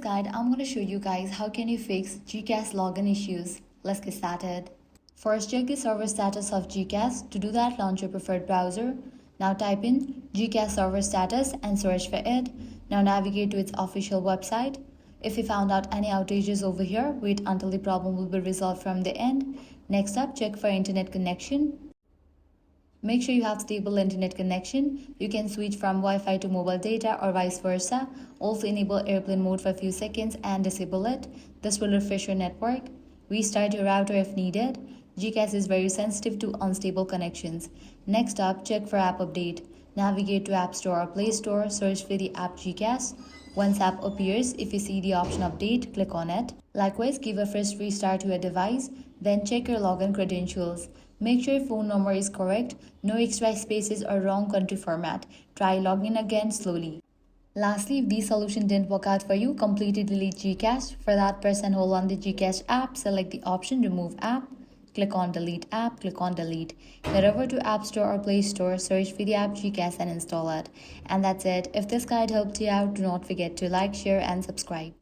guide, I'm going to show you guys how can you fix GCash login issues. Let's get started. First, check the server status of GCash. To do that, launch your preferred browser. Now type in GCash server status and search for it. Now navigate to its official website. If you found out any outages over here, wait until the problem will be resolved from the end. Next up, check for internet connection. Make sure you have stable internet connection. You can switch from Wi-Fi to mobile data or vice versa. Also enable airplane mode for a few seconds and disable it. This will refresh your network. Restart your router if needed. GCash is very sensitive to unstable connections. Next up, check for app update. Navigate to App Store or Play Store, search for the app GCash. Once app appears, if you see the option update, click on it. Likewise, give a first restart to your device, then check your login credentials. Make sure your phone number is correct, no extra spaces or wrong country format. Try logging again slowly. Lastly, if this solution didn't work out for you, completely delete GCash. For that, press and hold on the GCash app, select the option Remove App. Click on Delete App, click on Delete. Head over to App Store or Play Store, search for the app GCash and install it. And that's it. If this guide helped you out, do not forget to like, share and subscribe.